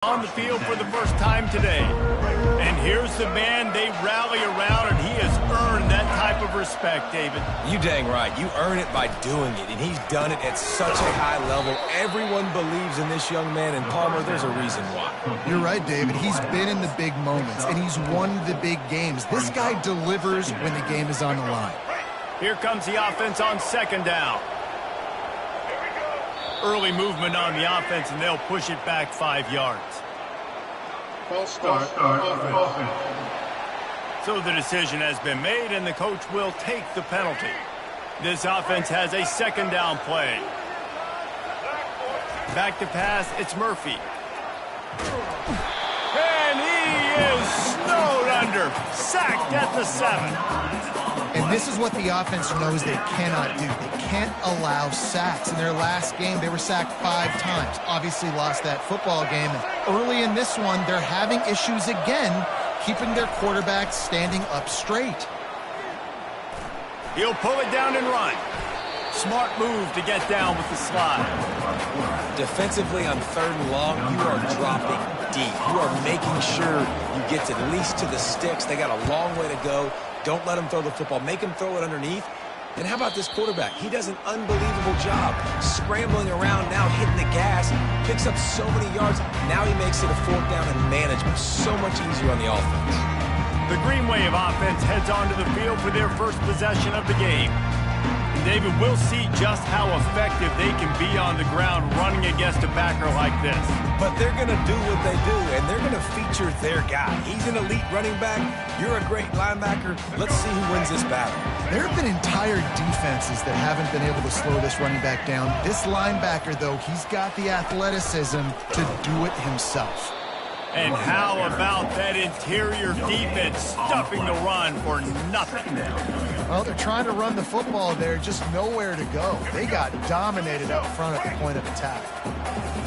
On the field for the first time today. And here's the man they rally around, and he has earned that type of respect, David. You dang right. You earn it by doing it, and he's done it at such a high level. Everyone believes in this young man, and Palmer, there's a reason why. You're right, David. He's been in the big moments, and he's won the big games. This guy delivers when the game is on the line. Here comes the offense on second down. Early movement on the offense, and they'll push it back 5 yards. False start offense. So the decision has been made, and the coach will take the penalty. This offense has a second down play. Back to pass, it's Murphy. And he is snowed under. Sacked at the 7. And this is what the offense knows they cannot do. They can't allow sacks. In their last game, they were sacked 5 times. Obviously lost that football game. And early in this one, they're having issues again, keeping their quarterback standing up straight. He'll pull it down and run. Smart move to get down with the slide. Defensively on 3rd and long, you are dropping deep. You are making sure you get at least to the sticks. They got a long way to go. Don't let him throw the football. Make him throw it underneath. And how about this quarterback? He does an unbelievable job scrambling around now, hitting the gas, picks up so many yards. Now he makes it a 4th down and management. So much easier on the offense. The Green Wave offense heads onto the field for their first possession of the game. David, we'll see just how effective they can be on the ground running against a backer like this. But they're going to do what they do, and they're going to feature their guy. He's an elite running back. You're a great linebacker. Let's see who wins this battle. There have been entire defenses that haven't been able to slow this running back down. This linebacker, though, he's got the athleticism to do it himself. And how about that interior defense stuffing the run for nothing? Well, they're trying to run the football there, just nowhere to go. They got dominated up front at the point of attack.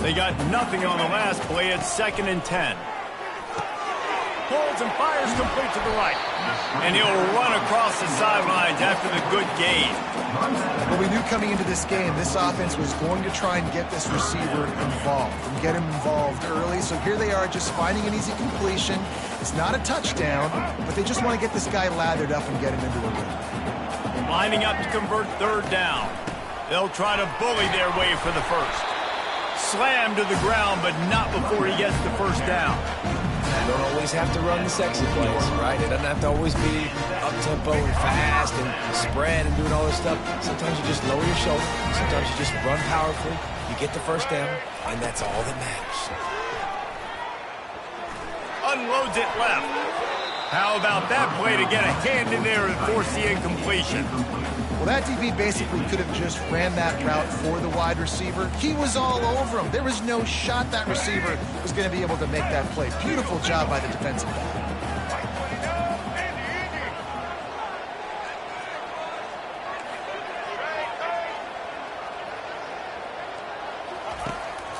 They got nothing on the last play. It's 2nd and 10. Pulls and fires complete to the right. And he'll run across the sidelines after the good gain. But we knew coming into this game, this offense was going to try and get this receiver involved and get him involved early. So here they are just finding an easy completion. It's not a touchdown, but they just want to get this guy lathered up and get him into a rhythm. Lining up to convert 3rd down. They'll try to bully their way for the first. Slammed to the ground, but not before he gets the first down. You don't always have to run the sexy plays, right? It doesn't have to always be up-tempo and fast and spread and doing all this stuff. Sometimes you just lower your shoulder. Sometimes you just run powerfully. You get the first down, and that's all that matters. Unloads it left. How about that play to get a hand in there and force the incompletion? Well, that DB basically could have just ran that route for the wide receiver. He was all over him. There was no shot that receiver was going to be able to make that play. Beautiful job by the defensive back.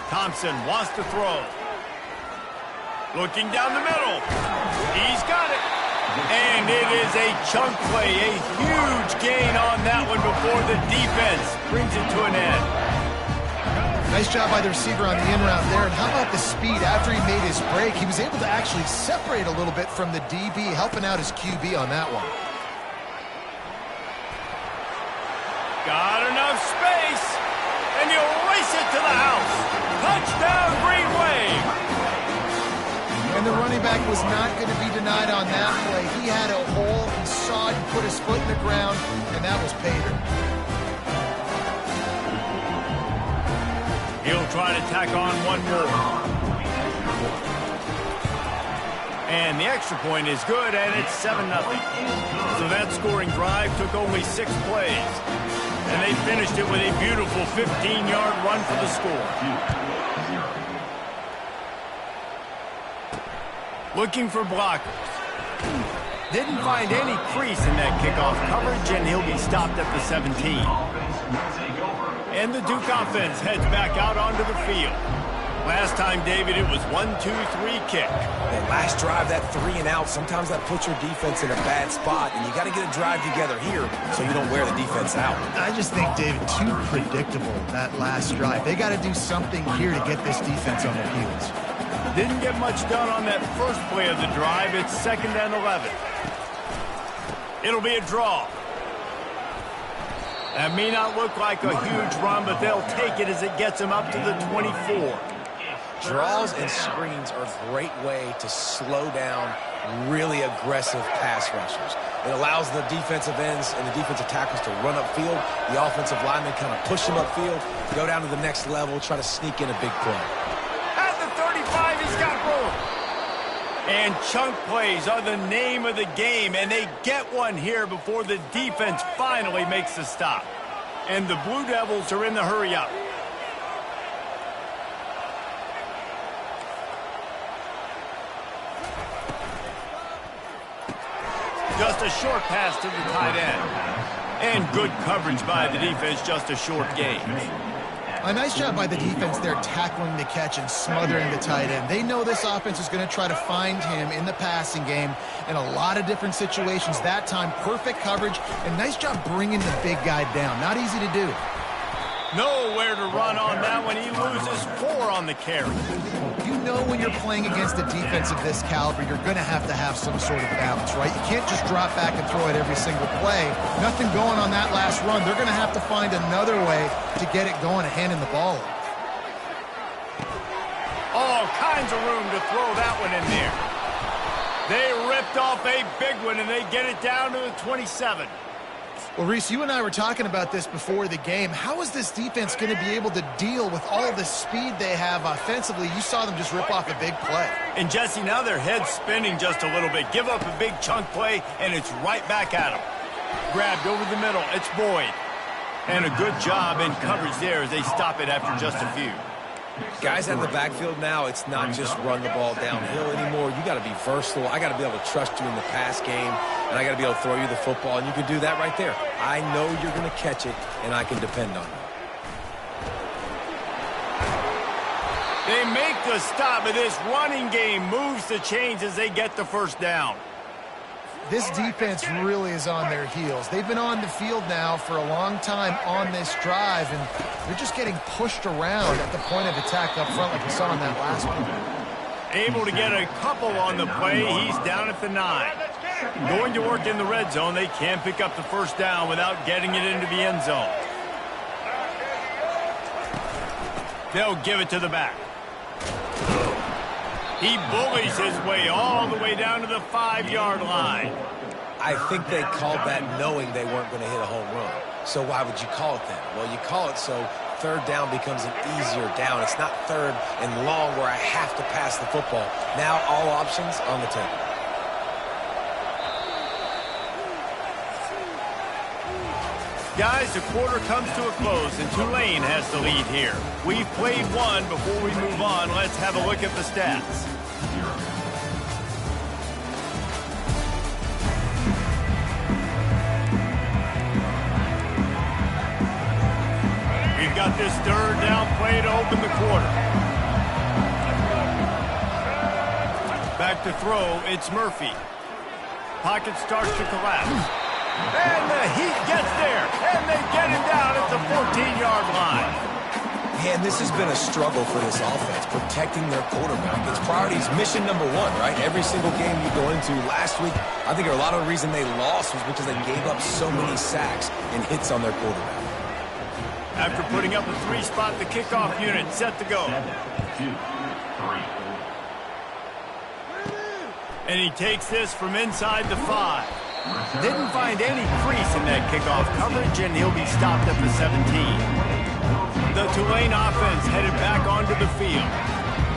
Thompson wants to throw. Looking down the middle. He's got it. And it is a chunk play, a huge gain on that one before the defense brings it to an end. Nice job by the receiver on the in route there. And how about the speed after he made his break? He was able to actually separate a little bit from the DB, helping out his QB on that one. Got enough space, and he'll race it to the house. Touchdown, Green Wave. And the running back was not going to be denied on that play. He had a hole, he saw it, he put his foot in the ground, and that was Pater. He'll try to tack on one more. And the extra point is good, and it's 7-0. So that scoring drive took only 6 plays. And they finished it with a beautiful 15-yard run for the score. Looking for blockers. Didn't find any crease in that kickoff coverage, and he'll be stopped at the 17. And the Duke offense heads back out onto the field. Last time, David, it was 1-2-3 kick. That last drive, that 3 and out, sometimes that puts your defense in a bad spot, and you got to get a drive together here so you don't wear the defense out. I just think, David, too predictable, that last drive. They got to do something here to get this defense on their heels. Didn't get much done on that first play of the drive. It's 2nd and 11. It'll be a draw. That may not look like a huge run, but they'll take it as it gets them up to the 24. Draws and screens are a great way to slow down really aggressive pass rushers. It allows the defensive ends and the defensive tackles to run upfield. The offensive linemen kind of push them upfield, go down to the next level, try to sneak in a big play. At the 35, he's got room. And chunk plays are the name of the game, and they get one here before the defense finally makes the stop. And the Blue Devils are in the hurry-up. Just a short pass to the tight end. And good coverage by the defense, just a short gain. A nice job by the defense there tackling the catch and smothering the tight end. They know this offense is going to try to find him in the passing game in a lot of different situations. That time, perfect coverage, and nice job bringing the big guy down. Not easy to do. Nowhere to run on that one. He loses 4 on the carry. You know when you're playing against a defense of this caliber, you're going to have some sort of balance, right? You can't just drop back and throw it every single play. Nothing going on that last run. They're going to have to find another way to get it going and handing the ball off. All kinds of room to throw that one in there. They ripped off a big one, and they get it down to the 27. Well, Reese, you and I were talking about this before the game. How is this defense going to be able to deal with all the speed they have offensively? You saw them just rip off a big play. And, Jesse, now their head's spinning just a little bit. Give up a big chunk play, and it's right back at them. Grabbed over the middle. It's Boyd. And a good job in coverage there as they stop it after just a few. Guys out of the backfield now, it's not just run the ball downhill anymore. You got to be versatile. I got to be able to trust you in the pass game, and I got to be able to throw you the football, and you can do that right there. I know you're going to catch it, and I can depend on it. They make the stop, but this running game moves the chains as they get the first down. This defense really is on their heels. They've been on the field now for a long time on this drive, and they're just getting pushed around at the point of attack up front like we saw in that last one. Able to get a couple on the play. He's down at the 9. Going to work in the red zone. They can't pick up the first down without getting it into the end zone. They'll give it to the back. He bullies his way all the way down to the 5-yard line. I think they called that knowing they weren't going to hit a home run. So why would you call it that? Well, you call it so third down becomes an easier down. It's not third and long where I have to pass the football. Now all options on the table. Guys, the quarter comes to a close, and Tulane has the lead here. We've played one. Before we move on, let's have a look at the stats. We've got this third down play to open the quarter. Back to throw, it's Murphy. Pocket starts to collapse. And the heat gets there, and they get him down at the 14-yard line. Man, this has been a struggle for this offense, protecting their quarterback. It's priorities, mission number 1, right? Every single game you go into last week, I think a lot of the reason they lost was because they gave up so many sacks and hits on their quarterback. After putting up a 3-spot, the kickoff unit set to go. 2, 3. And he takes this from inside the 5. Didn't find any crease in that kickoff coverage, and he'll be stopped at the 17. The Tulane offense headed back onto the field.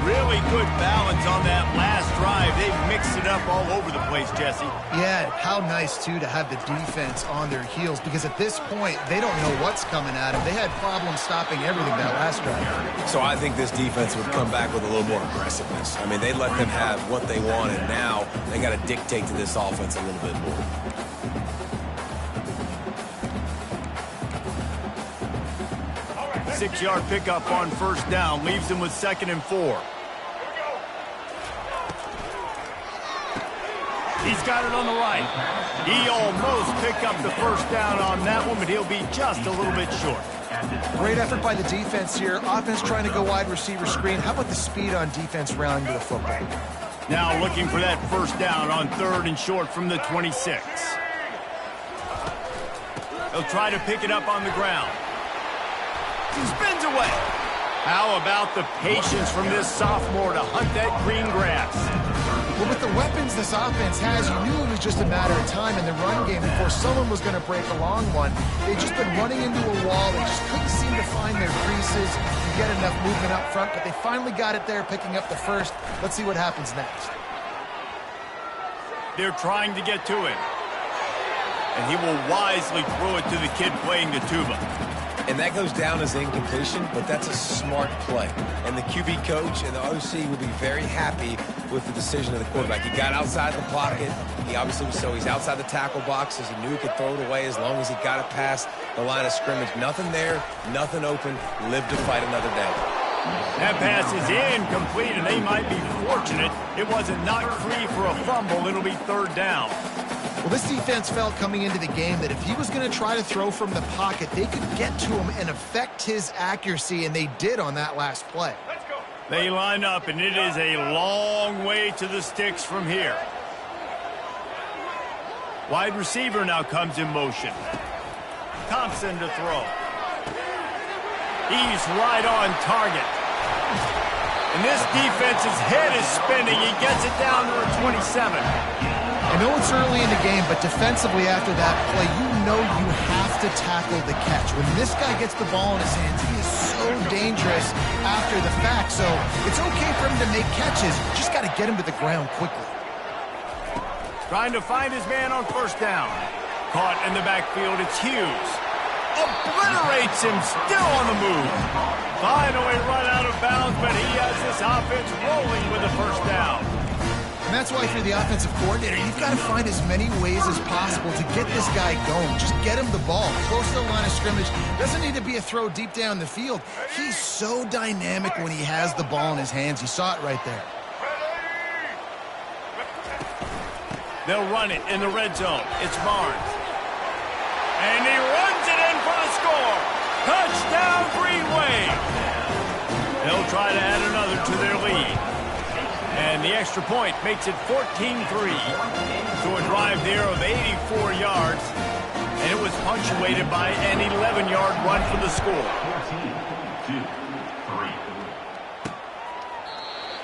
Really good balance on that last drive. They've mixed it up all over the place, Jesse. Yeah, how nice, too, to have the defense on their heels, because at this point, they don't know what's coming at them. They had problems stopping everything that last drive. So I think this defense would come back with a little more aggressiveness. I mean, they let them have what they want, and now they got to dictate to this offense a little bit more. Six-yard pickup on first down leaves them with 2nd and 4. He's got it on the right. He almost picked up the first down on that one, but he'll be just a little bit short. Great effort by the defense here. Offense trying to go wide receiver screen. How about the speed on defense rallying to the football? Now looking for that first down on 3rd and short from the 26. He'll try to pick it up on the ground. He spins away. How about the patience from this sophomore to hunt that green grass? Well, with the weapons this offense has, you knew it was just a matter of time in the run game before someone was going to break a long one. They've just been running into a wall. They just couldn't seem to find their creases and get enough movement up front, but they finally got it there, picking up the first. Let's see what happens next. They're trying to get to him. And he will wisely throw it to the kid playing the tuba. And that goes down as incompletion, but that's a smart play. And the QB coach and the OC will be very happy with the decision of the quarterback. He got outside the pocket. He obviously was he's outside the tackle boxes. He knew he could throw it away as long as he got it past the line of scrimmage. Nothing there, nothing open. Live to fight another day. That pass is incomplete, and they might be fortunate it wasn't knocked free for a fumble. It'll be 3rd down. Well, this defense felt coming into the game that if he was going to try to throw from the pocket, they could get to him and affect his accuracy, and they did on that last play. They line up, and it is a long way to the sticks from here. Wide receiver now comes in motion. Thompson to throw. He's right on target. And this defense's head is spinning. He gets it down to the 27. I know it's early in the game, but defensively after that play, you know you have to tackle the catch. When this guy gets the ball in his hands, he is so dangerous after the fact. So it's okay for him to make catches. You just got to get him to the ground quickly. Trying to find his man on 1st down. Caught in the backfield, it's Hughes. Obliterates him, still on the move. Finally run out of bounds, but he has this offense rolling with a 1st down. And that's why if you're the offensive coordinator, you've got to find as many ways as possible to get this guy going. Just get him the ball close to the line of scrimmage. Doesn't need to be a throw deep down the field. He's so dynamic when he has the ball in his hands. You saw it right there. They'll run it in the red zone. It's Barnes. And he runs it in for the score. Touchdown, Green Wave. They'll try to add another to their lead. And the extra point makes it 14-3 to a drive there of 84 yards. And it was punctuated by an 11-yard run for the score. 14-3.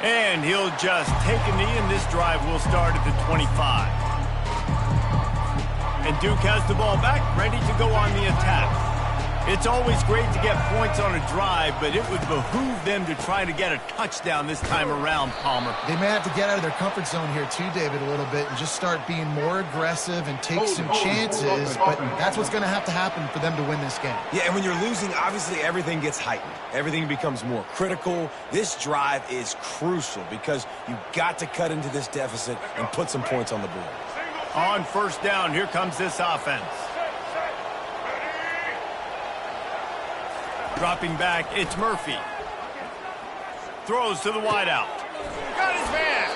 And he'll just take a knee, and this drive will start at the 25. And Duke has the ball back, ready to go on the attack. It's always great to get points on a drive, but it would behoove them to try to get a touchdown this time around, Palmer. They may have to get out of their comfort zone here too, David, a little bit and just start being more aggressive and take some chances, but that's what's going to happen for them to win this game. Yeah, and when you're losing, obviously everything gets heightened. Everything becomes more critical. This drive is crucial because you've got to cut into this deficit and put some points on the board. On 1st down, here comes this offense. Dropping back, it's Murphy. Throws to the wideout. Got his man.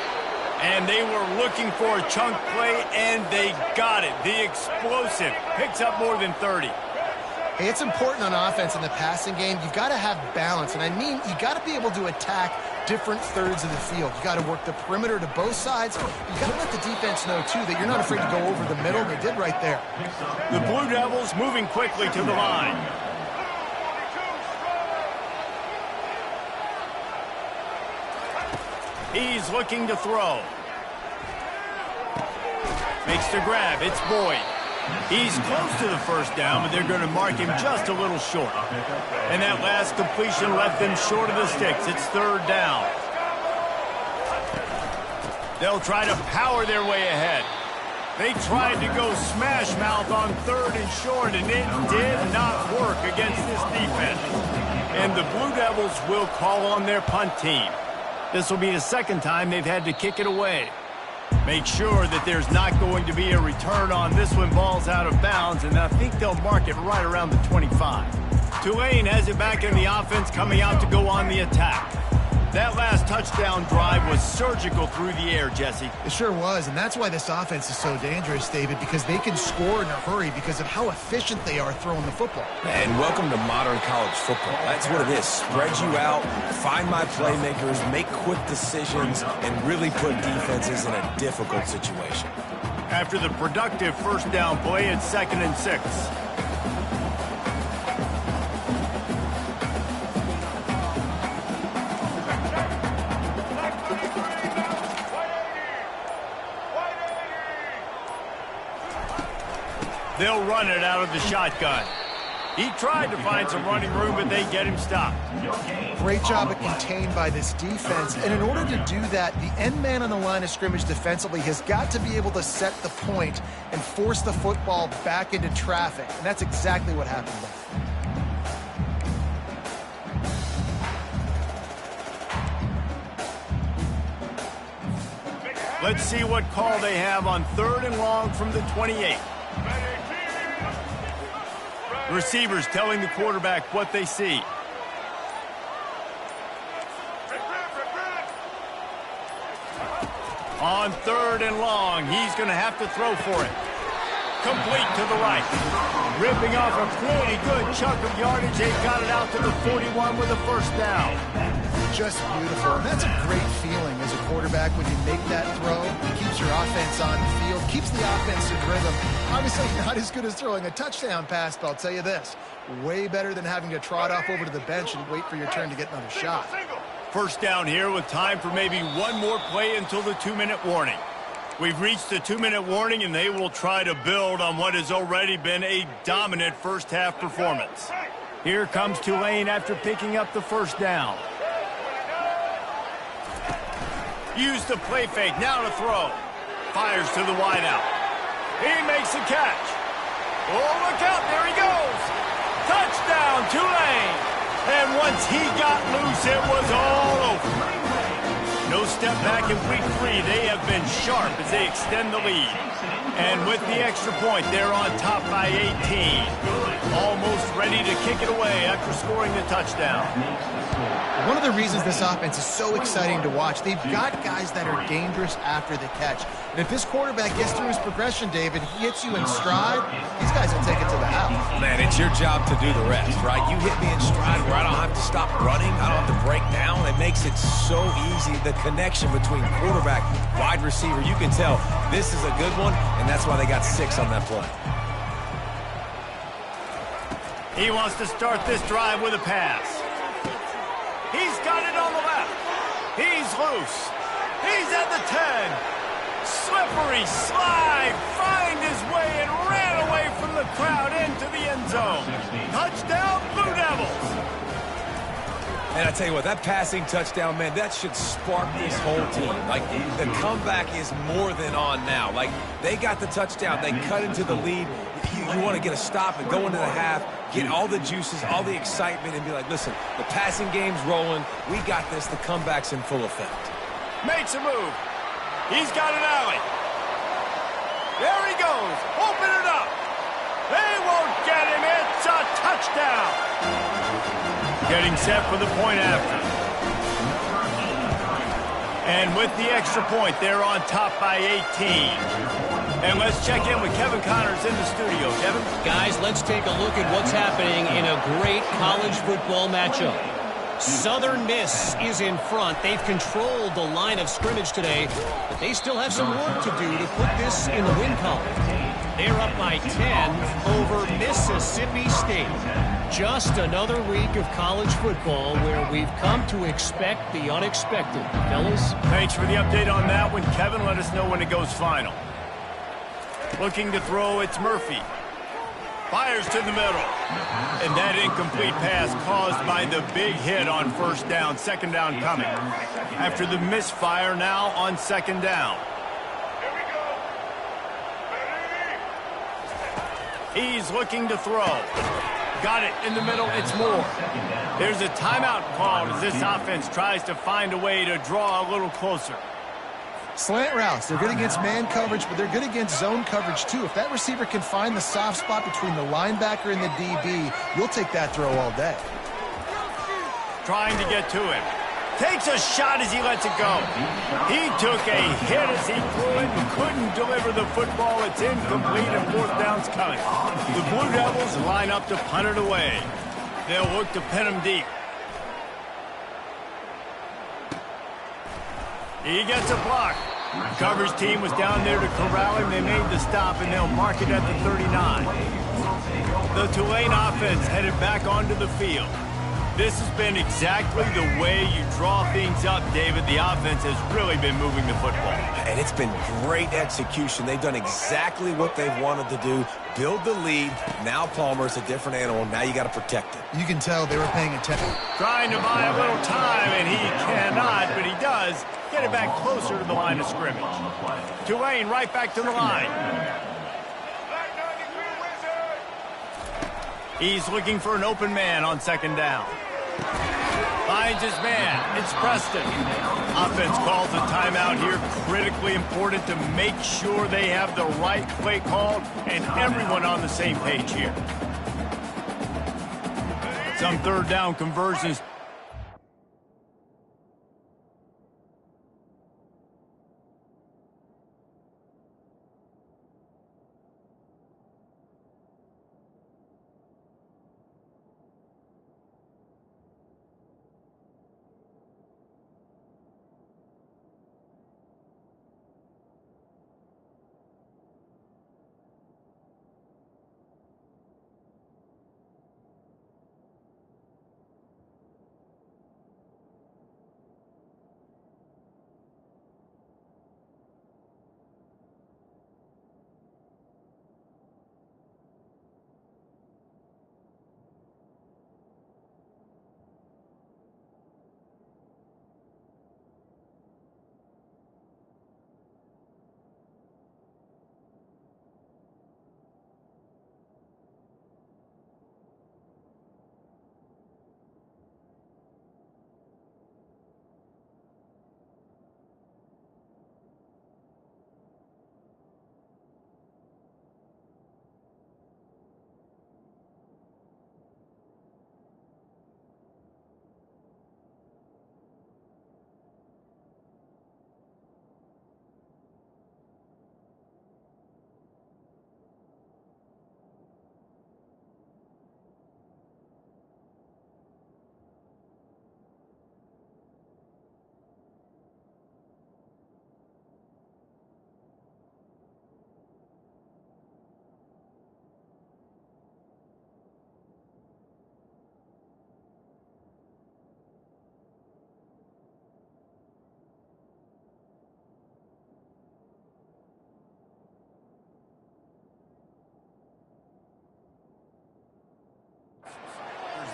And they were looking for a chunk play, and they got it. The explosive picks up more than 30. Hey, it's important on offense in the passing game. You've got to have balance, and I mean you got to be able to attack different thirds of the field. You got to work the perimeter to both sides. You got to let the defense know, too, that you're not afraid to go over the middle. They did right there. The Blue Devils moving quickly to the line. He's looking to throw. Makes the grab. It's Boyd. He's close to the 1st down, but they're going to mark him just a little short. And that last completion left them short of the sticks. It's 3rd down. They'll try to power their way ahead. They tried to go smash mouth on 3rd and short, and it did not work against this defense. And the Blue Devils will call on their punt team. This will be the 2nd time they've had to kick it away. Make sure that there's not going to be a return on this one. Ball's out of bounds, and I think they'll mark it right around the 25. Tulane has it back in the offense, coming out to go on the attack. That last touchdown drive was surgical through the air, Jesse. It sure was, and that's why this offense is so dangerous, David, because they can score in a hurry because of how efficient they are throwing the football. And welcome to modern college football. That's what it is. Spread you out, find my playmakers, make quick decisions, and really put defenses in a difficult situation. After the productive first down play, it's 2nd and 6. They'll run it out of the shotgun. He tried to find some running room, but they get him stopped. Great job of contained by this defense. And in order to do that, the end man on the line of scrimmage defensively has got to be able to set the point and force the football back into traffic. And that's exactly what happened there. Let's see what call they have on 3rd and long from the 28. Receivers telling the quarterback what they see. On 3rd and long, he's going to have to throw for it. Complete to the right. Ripping off a pretty good chunk of yardage. They got it out to the 41 with a first down. Just beautiful. And that's a great feeling as a quarterback when you make that throw. It keeps your offense on the field, keeps the offense in rhythm. Obviously not as good as throwing a touchdown pass, but I'll tell you this, way better than having to trot off over to the bench and wait for your turn to get another shot. First down here with time for maybe one more play until the 2-minute warning. We've reached the 2-minute warning, and they will try to build on what has already been a dominant first-half performance. Here comes Tulane after picking up the first down. Use the play fake, now to throw. Fires to the wideout. He makes a catch. Oh, look out, there he goes. Touchdown, Tulane. And once he got loose, it was all over. No step back in week 3. They have been sharp as they extend the lead. And with the extra point, they're on top by 18. Almost ready to kick it away after scoring the touchdown. One of the reasons this offense is so exciting to watch, they've got guys that are dangerous after the catch. And if this quarterback gets through his progression, David, he hits you in stride, these guys will take it to the house. Man, it's your job to do the rest, right? You hit me in stride where I don't have to stop running. I don't have to break down. It makes it so easy. The connection between quarterback, wide receiver, you can tell this is a good one, and that's why they got 6 on that play. He wants to start this drive with a pass. He's got it on the left. He's loose. He's at the 10. Slippery slide. Find his way and ran away from the crowd into the end zone. Touchdown, Blue Devils. And I tell you what, that passing touchdown, man, that should spark this whole team. Like, the comeback is more than on now. Like, they got the touchdown. They cut into the lead. You want to get a stop and go into the half, get all the juices, all the excitement, and be like, listen, the passing game's rolling. We got this. The comeback's in full effect. Makes a move. He's got an alley. There he goes. Open it up. They won't get him. It's a touchdown. Getting set for the point after. And with the extra point, they're on top by 18. And let's check in with Kevin Connors in the studio. Kevin? Guys, let's take a look at what's happening in a great college football matchup. Southern Miss is in front. They've controlled the line of scrimmage today, but they still have some work to do to put this in the win column. They're up by 10 over Mississippi State. Just another week of college football where we've come to expect the unexpected. Fellas? Thanks for the update on that one, Kevin. Let us know when it goes final. Looking to throw, it's Murphy. Fires to the middle. And that incomplete pass caused by the big hit on first down. Second down coming. After the misfire, now on second down. He's looking to throw. Got it in the middle. It's Moore. There's a timeout called as this offense tries to find a way to draw a little closer. Slant routes, they're good against man coverage, but they're good against zone coverage too. If that receiver can find the soft spot between the linebacker and the DB, you'll take that throw all day. Trying to get to him. Takes a shot as he lets it go. He took a hit as he threw it and couldn't deliver the football. It's incomplete and fourth down's coming. The Blue Devils line up to punt it away. They'll look to pin him deep. He gets a block. Coverage team was down there to corral him. They made the stop, and they'll mark it at the 39. The Tulane offense headed back onto the field. This has been exactly the way you draw things up, David. The offense has really been moving the football. And it's been great execution. They've done exactly what they've wanted to do. Build the lead. Now Palmer's a different animal. Now you got to protect it. You can tell they were paying attention. Trying to buy a little time, and he cannot, but he does get it back closer to the line of scrimmage. Tulane right back to the line. He's looking for an open man on second down. Finds his man. It's Preston. Offense calls a timeout here. Critically important to make sure they have the right play called and everyone on the same page here. Some third down conversions.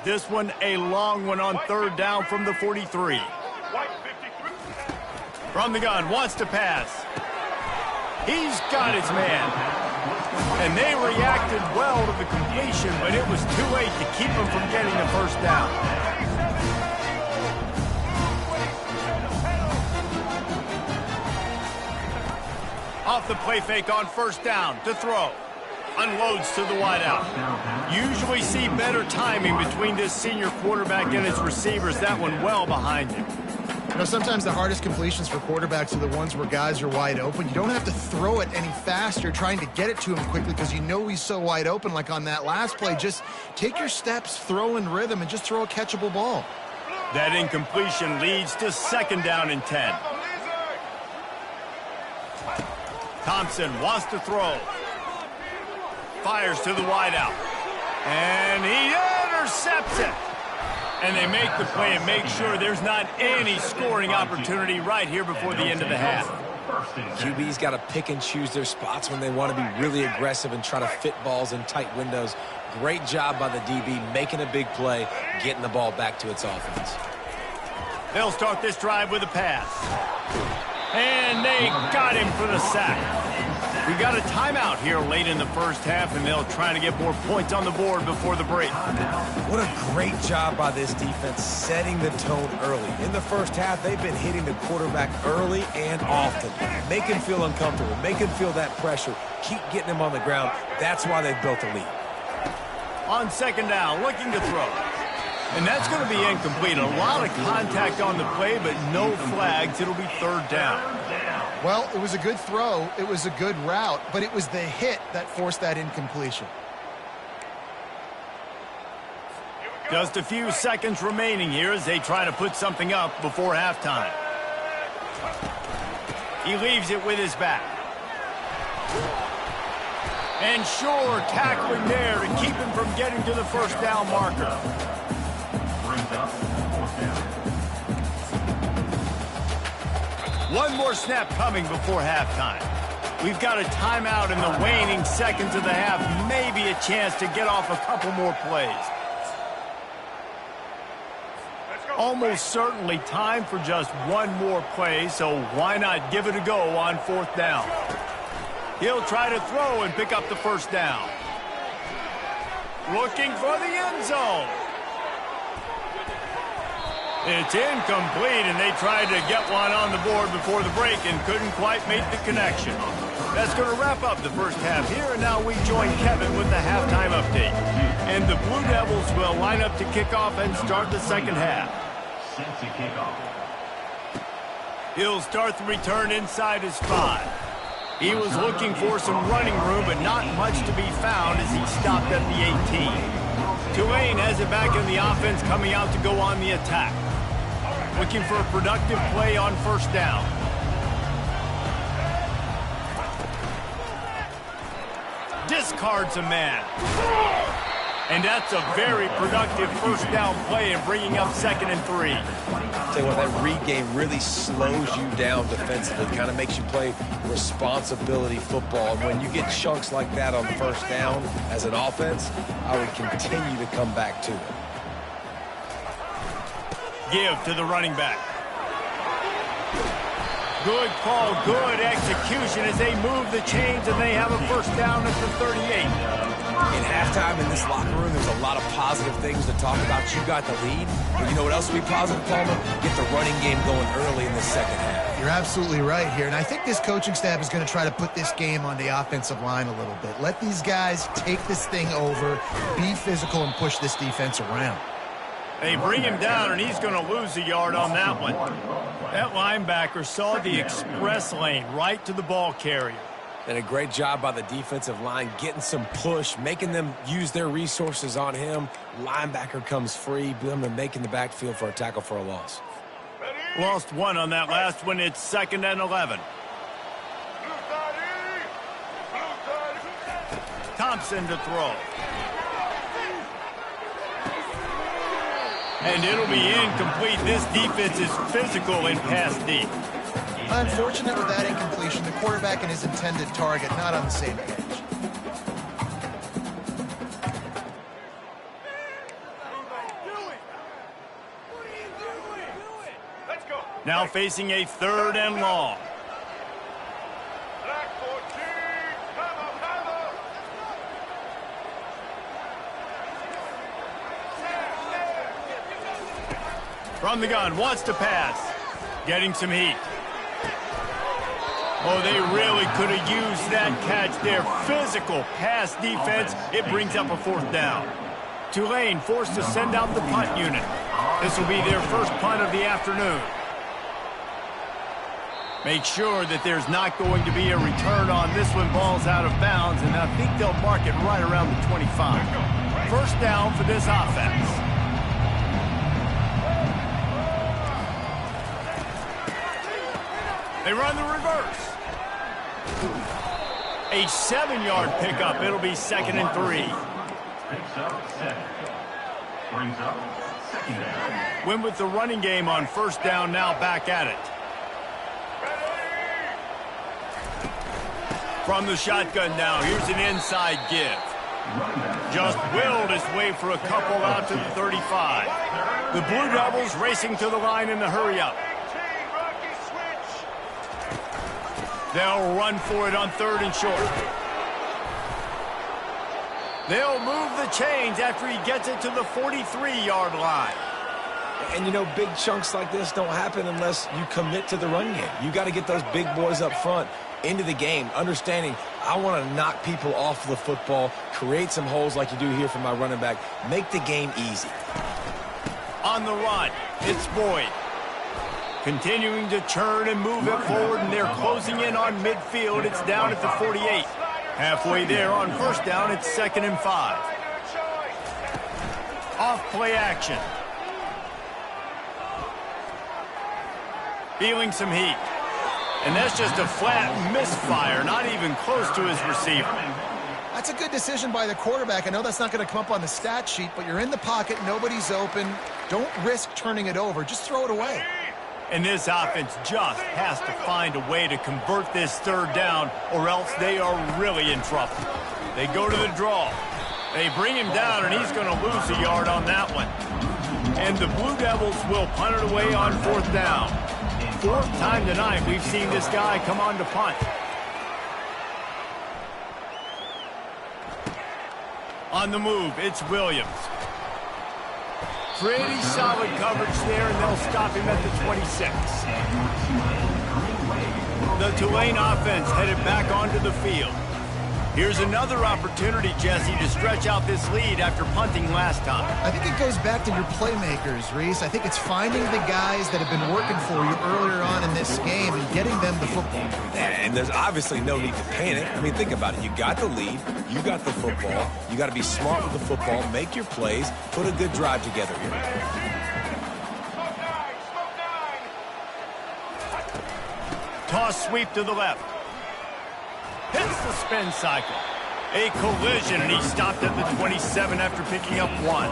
This one a long one on third down from the 43. From the gun, wants to pass. He's got his man. And they reacted well to the completion, but it was too late to keep him from getting the first down. Off the play fake on first down to throw. Unloads to the wideout. Usually see better timing between this senior quarterback and his receivers. That one well behind him. You know, sometimes the hardest completions for quarterbacks are the ones where guys are wide open. You don't have to throw it any faster trying to get it to him quickly because you know he's so wide open like on that last play. Just take your steps, throw in rhythm, and just throw a catchable ball. That incompletion leads to second down and 10. Thompson wants to throw. Fires to the wideout. And he intercepts it. And they make the play and make sure there's not any scoring opportunity right here before the end of the half. QB's got to pick and choose their spots when they want to be really aggressive and try to fit balls in tight windows. Great job by the DB making a big play, getting the ball back to its offense. They'll start this drive with a pass. And they got him for the sack. We got a timeout here late in the first half, and they'll try to get more points on the board before the break. What a great job by this defense setting the tone early. In the first half, they've been hitting the quarterback early and often. Make him feel uncomfortable. Make him feel that pressure. Keep getting him on the ground. That's why they've built a lead. On second down, looking to throw. And that's going to be incomplete. A lot of contact on the play, but no flags. It'll be third down. Well, it was a good throw. It was a good route, but it was the hit that forced that incompletion. Just a few seconds remaining here as they try to put something up before halftime. He leaves it with his back. And sure, tackling there to keep him from getting to the first down marker. One more snap coming before halftime. We've got a timeout in the waning seconds of the half. Maybe a chance to get off a couple more plays. Almost certainly time for just one more play, so why not give it a go on fourth down? He'll try to throw and pick up the first down. Looking for the end zone. It's incomplete, and they tried to get one on the board before the break and couldn't quite make the connection. That's going to wrap up the first half here, and now we join Kevin with the halftime update. And the Blue Devils will line up to kick off and start the second half. He'll start the return inside his 5. He was looking for some running room, but not much to be found as he stopped at the 18. Tulane has it back in the offense, coming out to go on the attack. Looking for a productive play on first down. Discards a man. And that's a very productive first down play and bringing up 2nd and 3. Tell you what, that read game really slows you down defensively, kind of makes you play responsibility football. And when you get chunks like that on first down as an offense, I would continue to come back to it. Give to the running back. Good call, good execution as they move the chains and they have a first down at the 38. In halftime in this locker room, there's a lot of positive things to talk about. You got the lead, but you know what else will be positive, Palmer? Get the running game going early in the second half. You're absolutely right here, and I think this coaching staff is going to try to put this game on the offensive line a little bit. Let these guys take this thing over, be physical, and push this defense around. They bring him down, and he's going to lose a yard on that one. That linebacker saw the express lane right to the ball carrier. And a great job by the defensive line, getting some push, making them use their resources on him. Linebacker comes free, making the backfield for a tackle for a loss. Lost one on that last one. It's 2nd and 11. Thompson to throw. And it'll be incomplete. This defense is physical in pass deep. Unfortunate with that incompletion. The quarterback and his intended target not on the same page. Now facing a 3rd and long. From the gun, wants to pass. Getting some heat. Oh, they really could have used that catch there. Physical pass defense. It brings up a 4th down. Tulane forced to send out the punt unit. This will be their first punt of the afternoon. Make sure that there's not going to be a return on this one. Ball's out of bounds, and I think they'll mark it right around the 25. First down for this offense. They run the reverse. A 7-yard pickup. It'll be 2nd and 3. Went with the running game on first down, now back at it. From the shotgun now, here's an inside give. Just willed his way for a couple out to the 35. The Blue Devils racing to the line in the hurry-up. They'll run for it on 3rd and short. They'll move the chains after he gets it to the 43-yard line. And, you know, big chunks like this don't happen unless you commit to the run game. You got to get those big boys up front into the game, understanding I want to knock people off the football, create some holes like you do here for my running back, make the game easy. On the run, it's Boyd. Continuing to churn and move it forward, and they're closing in on midfield. It's down at the 48. Halfway there on first down, it's 2nd and 5. Off play action. Feeling some heat. And that's just a flat misfire, not even close to his receiver. That's a good decision by the quarterback. I know that's not going to come up on the stat sheet, but you're in the pocket, nobody's open. Don't risk turning it over. Just throw it away. And this offense just has to find a way to convert this 3rd down, or else they are really in trouble. They go to the draw. They bring him down, and he's going to lose a yard on that one. And the Blue Devils will punt it away on 4th down. 4th time tonight we've seen this guy come on to punt. On the move, it's Williams. Pretty solid coverage there, and they'll stop him at the 26. The Tulane offense headed back onto the field. Here's another opportunity, Jesse, to stretch out this lead after punting last time. I think it goes back to your playmakers, Reese. I think it's finding the guys that have been working for you earlier on in this game and getting them the football. And there's obviously no need to panic. I mean, think about it. You got the lead. You got the football. You got to be smart with the football, make your plays, put a good drive together here. Toss sweep to the left. Hits the spin cycle. A collision, and he stopped at the 27 after picking up 1.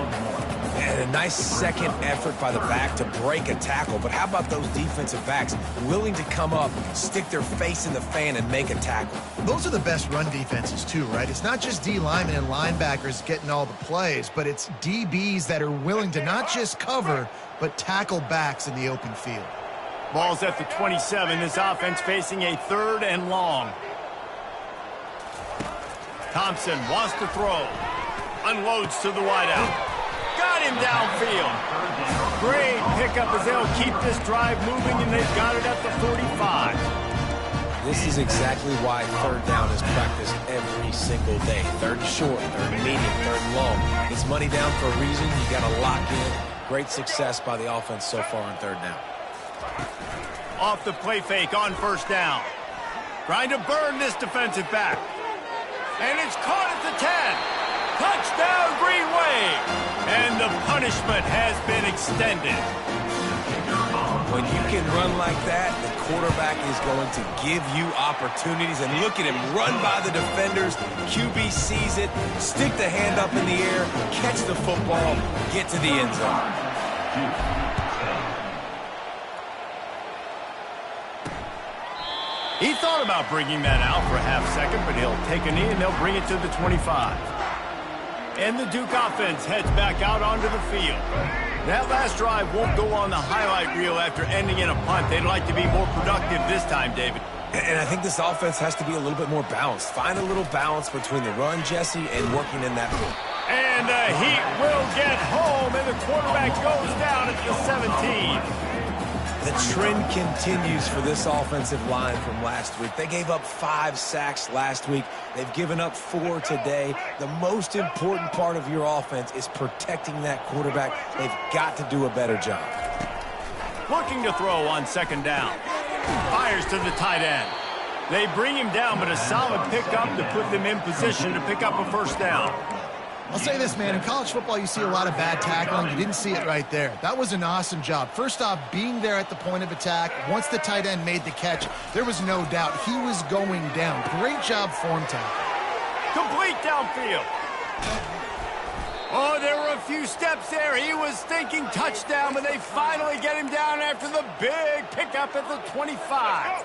And a nice second effort by the back to break a tackle. But how about those defensive backs willing to come up, stick their face in the fan, and make a tackle? Those are the best run defenses, too, right? It's not just D linemen and linebackers getting all the plays, but it's DBs that are willing to not just cover, but tackle backs in the open field. Ball's at the 27. This offense facing a 3rd and long. Thompson wants to throw. Unloads to the wideout. Got him downfield. Great pickup as they'll keep this drive moving, and they've got it at the 45. This is exactly why 3rd down is practiced every single day. 3rd and short, 3rd and medium, 3rd and long. It's money down for a reason. You got to lock in. Great success by the offense so far on 3rd down. Off the play fake on 1st down. Trying to burn this defensive back. And it's caught at the 10. Touchdown, Green Wave. And the punishment has been extended. When you can run like that, the quarterback is going to give you opportunities. And look at him run by the defenders. QB sees it, stick the hand up in the air, catch the football, get to the end zone. He thought about bringing that out for a half second, but he'll take a knee and they'll bring it to the 25. And the Duke offense heads back out onto the field. That last drive won't go on the highlight reel after ending in a punt. They'd like to be more productive this time, David. And I think this offense has to be a little bit more balanced. Find a little balance between the run, Jesse, and working in that field. And the Heat will get home, and the quarterback goes down at the 17. The trend continues for this offensive line from last week. They gave up 5 sacks last week. They've given up 4 today. The most important part of your offense is protecting that quarterback. They've got to do a better job. Looking to throw on 2nd down. Fires to the tight end. They bring him down, but a solid pickup to put them in position to pick up a 1st down. I'll say this, man. In college football, you see a lot of bad tackling. You didn't see it right there. That was an awesome job. First off, being there at the point of attack. Once the tight end made the catch, there was no doubt he was going down. Great job form tackle. Complete downfield. Oh, there were a few steps there. He was thinking touchdown, but they finally get him down after the big pickup at the 25.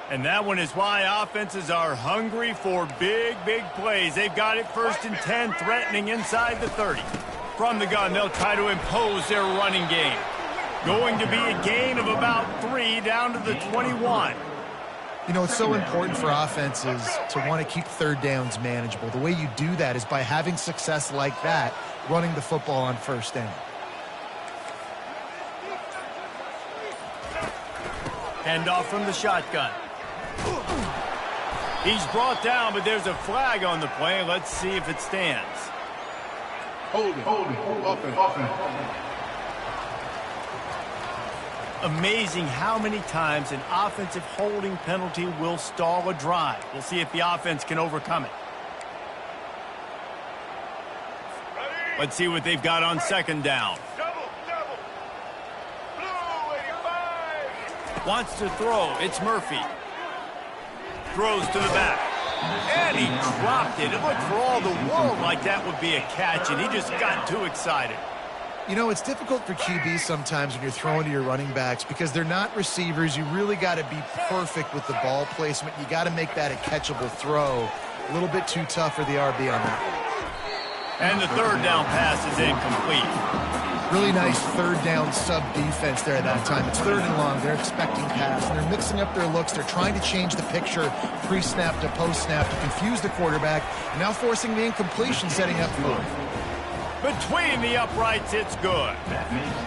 And that one is why offenses are hungry for big, big plays. They've got it 1st and 10, threatening inside the 30. From the gun, they'll try to impose their running game. Going to be a gain of about 3 down to the 21. You know, it's so important for offenses to want to keep 3rd downs manageable. The way you do that is by having success like that, running the football on 1st down. Handoff from the shotgun. He's brought down, but there's a flag on the play. Let's see if it stands. Hold it, offense. Amazing how many times an offensive holding penalty will stall a drive. We'll see if the offense can overcome it. Let's see what they've got on second down. Wants to throw. It's Murphy. Throws to the back. And he dropped it. It looked for all the world like that would be a catch, and he just got too excited. You know, it's difficult for QB sometimes when you're throwing to your running backs because they're not receivers. You really got to be perfect with the ball placement. You got to make that a catchable throw. A little bit too tough for the RB on that. And the third down pass is incomplete. Really nice third down sub-defense there at that time. It's third and long. They're expecting pass, and they're mixing up their looks. They're trying to change the picture pre-snap to post-snap to confuse the quarterback, and now forcing the incompletion, setting up for him. Between the uprights, it's good.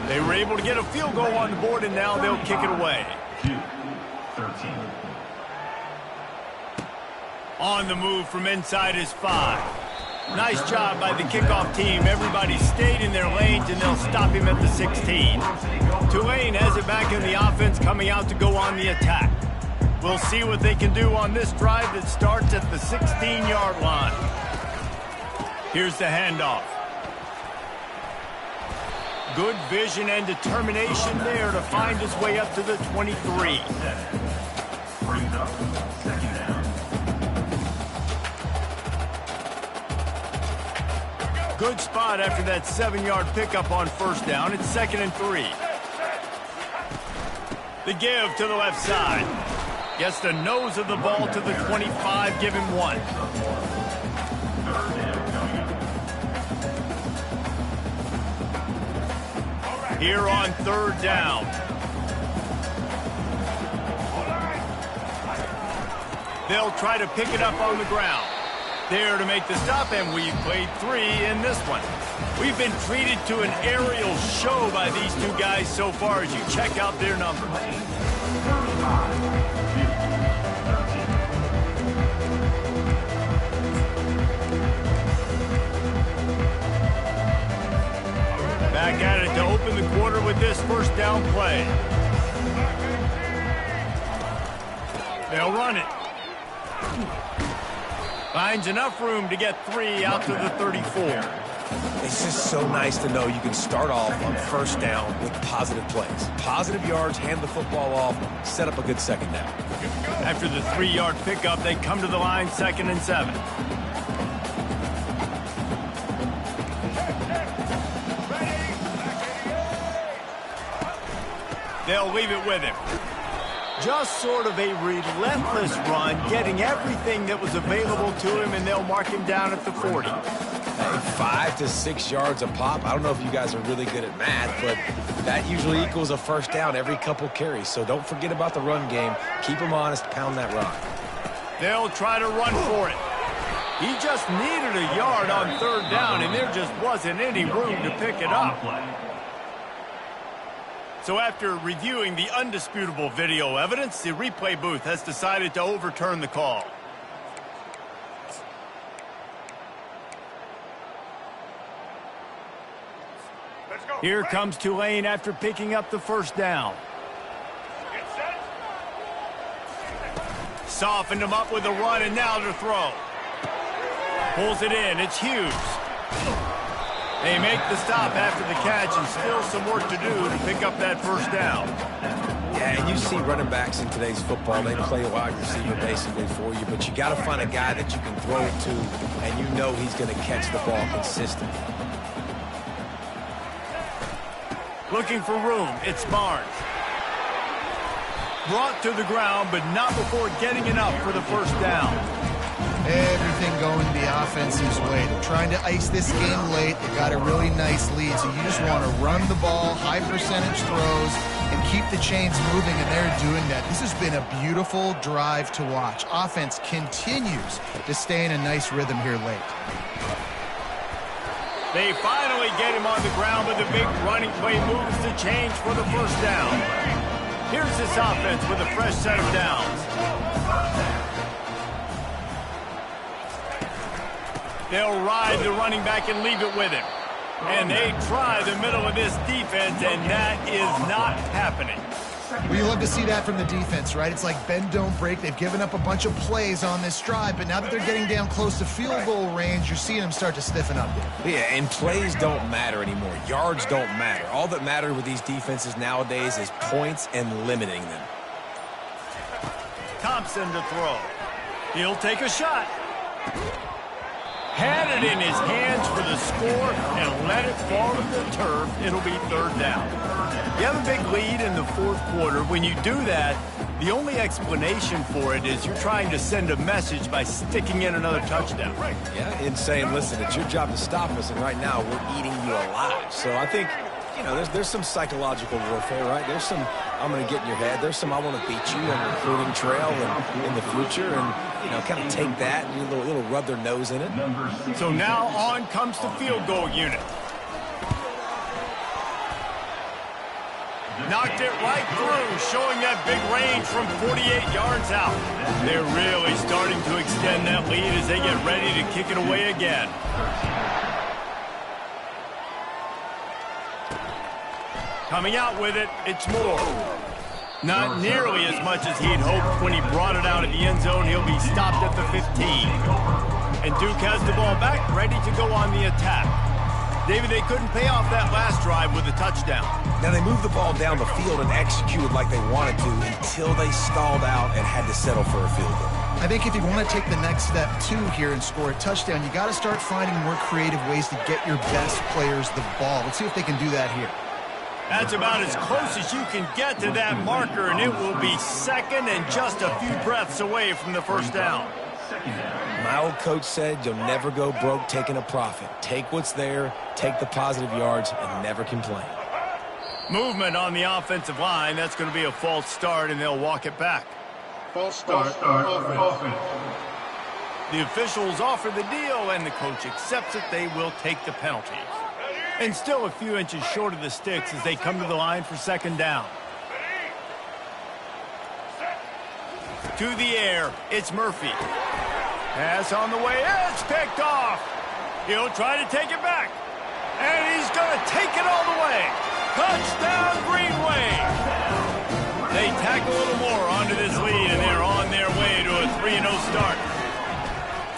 They were able to get a field goal on the board, and now they'll kick it away. 13. On the move from inside is 5. Nice job by the kickoff team. Everybody stayed in their lanes, and they'll stop him at the 16. Tulane has it back in the offense, coming out to go on the attack. We'll see what they can do on this drive that starts at the 16-yard line. Here's the handoff. Good vision and determination there to find his way up to the 23. Brings up second down. Good spot after that 7-yard pickup on first down. It's 2nd and 3. The give to the left side. Gets the nose of the ball to the 25. Give him 1. Here on third down. They'll try to pick it up on the ground. There to make the stop, and we've played 3 in this one. We've been treated to an aerial show by these two guys so far as you check out their numbers. Back at it to open the quarter with this first down play. They'll run it. Finds enough room to get 3 out to the 34. It's just so nice to know you can start off on first down with positive plays. Positive yards, hand the football off, set up a good second down. After the 3-yard pickup, they come to the line 2nd and 7. They'll leave it with him. Just sort of a relentless run, getting everything that was available to him, and they'll mark him down at the 40. Hey, 5 to 6 yards a pop. I don't know if you guys are really good at math, but that usually equals a first down every couple carries. So don't forget about the run game. Keep them honest, pound that rock. They'll try to run for it. He just needed a yard on third down, and there just wasn't any room to pick it up. So after reviewing the undisputable video evidence, the replay booth has decided to overturn the call. Here comes Tulane after picking up the first down. Softened him up with a run, and now to throw. Pulls it in. It's Hughes. They make the stop after the catch, and still some work to do to pick up that first down. Yeah, and you see running backs in today's football, they play a wide receiver basically for you, but you got to find a guy that you can throw it to, and you know he's going to catch the ball consistently. Looking for room, it's Barnes. Brought to the ground, but not before getting enough for the first down. Everything going the offense's way. They're trying to ice this game late. They got a really nice lead, so you just want to run the ball, high percentage throws, and keep the chains moving, and they're doing that. This has been a beautiful drive to watch. Offense continues to stay in a nice rhythm here late. They finally get him on the ground, but the big running play moves the change for the first down. Here's this offense with a fresh set of downs. They'll ride the running back and leave it with him. And they try the middle of this defense, and that is not happening. Well, you love to see that from the defense, right? It's like bend, don't break. They've given up a bunch of plays on this drive, but now that they're getting down close to field goal range, you're seeing them start to stiffen up. Yeah, and plays don't matter anymore. Yards don't matter. All that matters with these defenses nowadays is points and limiting them. Thompson to throw. He'll take a shot. Had it in his hands for the score and let it fall to the turf. It'll be third down. You have a big lead in the fourth quarter. When you do that, the only explanation for it is you're trying to send a message by sticking in another touchdown. Yeah, and saying, listen, it's your job to stop us, and right now we're eating you alive. So I think, you know, there's some psychological warfare, right? There's some, I'm going to get in your head. There's some, I want to beat you on the recruiting trail and in the future, and, you know, kind of take that and a little rub their nose in it. So now on comes the field goal unit. Knocked it right through, showing that big range from 48 yards out. They're really starting to extend that lead as they get ready to kick it away again. Coming out with it, it's Moore. Not nearly as much as he'd hoped when he brought it out of the end zone. He'll be stopped at the 15. And Duke has the ball back, ready to go on the attack. David, they couldn't pay off that last drive with a touchdown. Now, they moved the ball down the field and executed like they wanted to until they stalled out and had to settle for a field goal. I think if you want to take the next step, too, here and score a touchdown, you got to start finding more creative ways to get your best players the ball. Let's see if they can do that here. That's about as close as you can get to that marker, and it will be second and just a few breaths away from the first down. My old coach said you'll never go broke taking a profit. Take what's there, take the positive yards, and never complain. Movement on the offensive line. That's going to be a false start, and they'll walk it back. False start, offense. The officials offer the deal, and the coach accepts it. They will take the penalty. And still a few inches short of the sticks as they come to the line for second down. To the air, it's Murphy. Pass on the way, it's picked off. He'll try to take it back. And he's going to take it all the way. Touchdown, Green Wave. They tack a little more onto this lead, and they're on their way to a 3-0 start.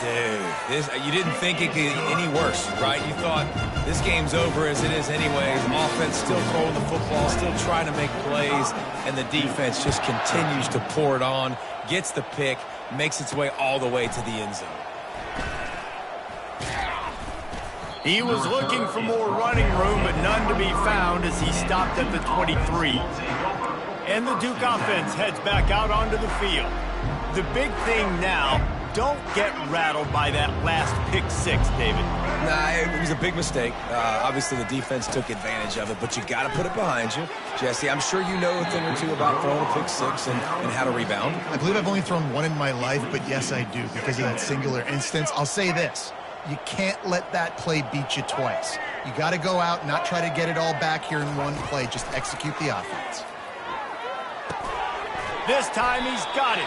Dude, you didn't think it could get any worse, right? You thought this game's over as it is anyways. Offense still throwing the football, still trying to make plays, and the defense just continues to pour it on, gets the pick, makes its way all the way to the end zone. He was looking for more running room, but none to be found as he stopped at the 23. And the Duke offense heads back out onto the field. The big thing now, don't get rattled by that last pick six, David. Nah, it was a big mistake. Obviously, the defense took advantage of it, but you got to put it behind you. Jesse, I'm sure you know a thing or two about throwing a pick six and how to rebound. I believe I've only thrown one in my life, but yes, I do, because of that singular instance. I'll say this. You can't let that play beat you twice. You got to go out and not try to get it all back here in one play. Just execute the offense. This time he's got it.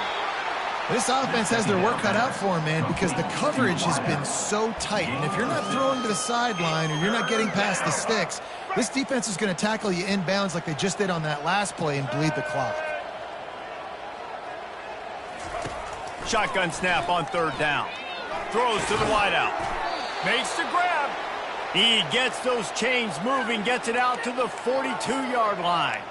This offense has their work cut out for them, man, because the coverage has been so tight. And if you're not throwing to the sideline or you're not getting past the sticks, this defense is going to tackle you inbounds like they just did on that last play and bleed the clock. Shotgun snap on third down. Throws to the wideout. Makes the grab. He gets those chains moving, gets it out to the 42-yard line.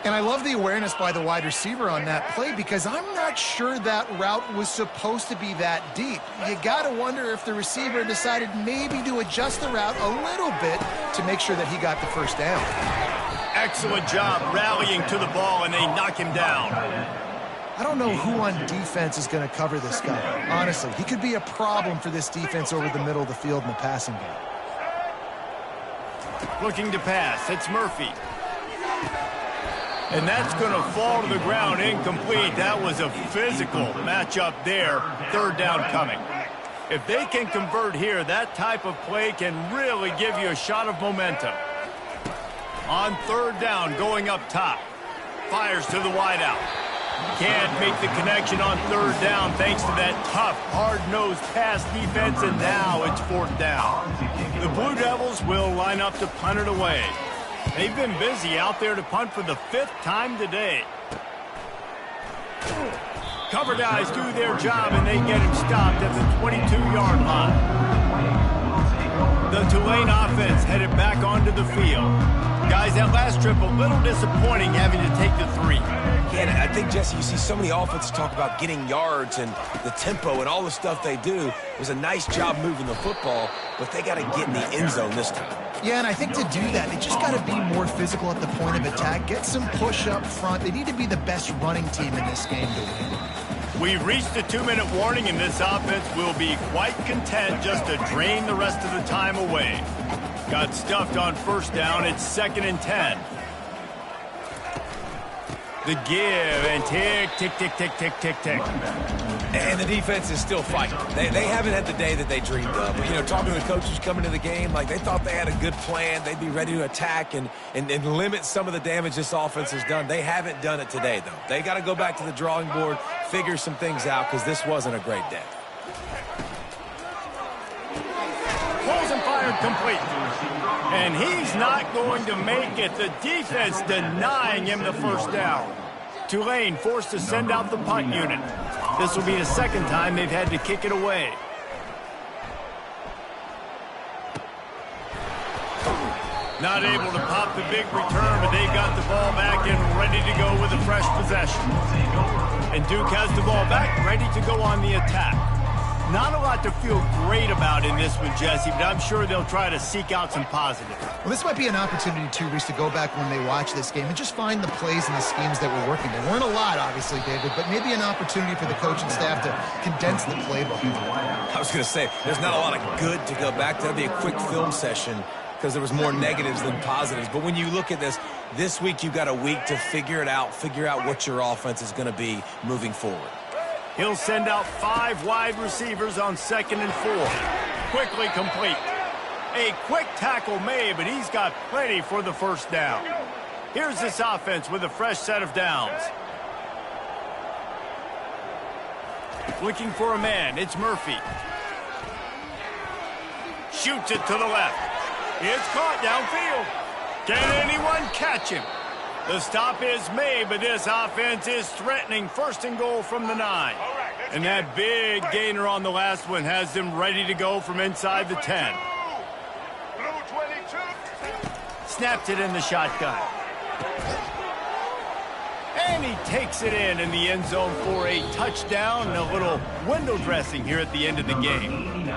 And I love the awareness by the wide receiver on that play because I'm not sure that route was supposed to be that deep. You got to wonder if the receiver decided maybe to adjust the route a little bit to make sure that he got the first down. Excellent job rallying to the ball, and they knock him down. I don't know who on defense is going to cover this guy. Honestly, he could be a problem for this defense over the middle of the field in the passing game. Looking to pass, it's Murphy. And that's going to fall to the ground incomplete. That was a physical matchup there. Third down coming. If they can convert here, that type of play can really give you a shot of momentum. On third down, going up top. Fires to the wideout. Can't make the connection on third down thanks to that tough, hard-nosed pass defense, and now it's fourth down. The Blue Devils will line up to punt it away. They've been busy out there to punt for the 5th time today. Cover guys do their job, and they get him stopped at the 22-yard line. The Tulane offense headed back onto the field. Guys, that last trip a little disappointing having to take the 3. Yeah, and I think, Jesse, you see so many offenses talk about getting yards and the tempo and all the stuff they do. It was a nice job moving the football, but they got to get in the end zone this time. Yeah, and I think to do that, they just got to be more physical at the point of attack, get some push up front. They need to be the best running team in this game to win. We've reached the 2-minute warning, and this offense will be quite content just to drain the rest of the time away. Got stuffed on 1st down. It's 2nd and 10. The give and tick, tick, tick, tick, tick, tick, tick. And the defense is still fighting. They haven't had the day that they dreamed of. But, you know, talking to the coaches coming to the game, like they thought they had a good plan. They'd be ready to attack and limit some of the damage this offense has done. They haven't done it today, though. They got to go back to the drawing board, figure some things out, because this wasn't a great day. Throws and fired complete. And he's not going to make it. The defense denying him the 1st down. Tulane forced to send out the punt unit. This will be the 2nd time they've had to kick it away. Not able to pop the big return, but they've got the ball back and ready to go with a fresh possession. And Duke has the ball back, ready to go on the attack. Not a lot to feel great about in this one, Jesse, but I'm sure they'll try to seek out some positives. Well, this might be an opportunity, too, Reese, to go back when they watch this game and just find the plays and the schemes that were working. There weren't a lot, obviously, David, but maybe an opportunity for the coaching staff to condense the playbook. I was going to say, there's not a lot of good to go back to. That'd be a quick film session because there was more negatives than positives. But when you look at this week you've got a week to figure it out, figure out what your offense is going to be moving forward. He'll send out 5 wide receivers on 2nd and 4. Quickly complete. A quick tackle made, but he's got plenty for the 1st down. Here's this offense with a fresh set of downs. Looking for a man. It's Murphy. Shoots it to the left. It's caught downfield. Can anyone catch him? The stop is made, but this offense is threatening 1st and goal from the 9. And that big gainer on the last one has them ready to go from inside the 10. Snaps it in the shotgun. And he takes it in the end zone for a touchdown and a little window dressing here at the end of the game.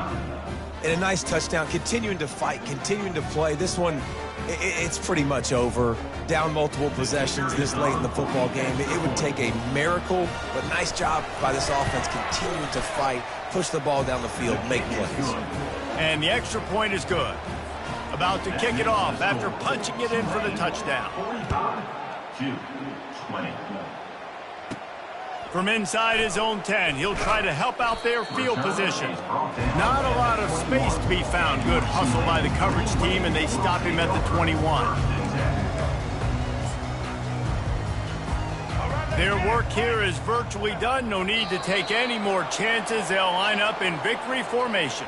And a nice touchdown, continuing to fight, continuing to play. This one, it's pretty much over. Down multiple possessions this late in the football game. It would take a miracle, but nice job by this offense continuing to fight, push the ball down the field, make plays. And the extra point is good. About to kick it off after punching it in for the touchdown. 45-20. From inside his own 10, he'll try to help out their field position. Not a lot of space to be found. Good hustle by the coverage team, and they stop him at the 21. Their work here is virtually done. No need to take any more chances. They'll line up in victory formation.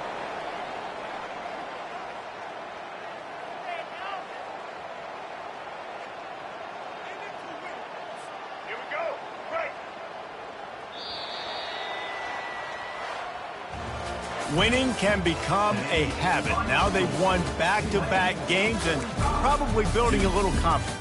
Winning can become a habit. Now they've won back-to-back games and probably building a little confidence.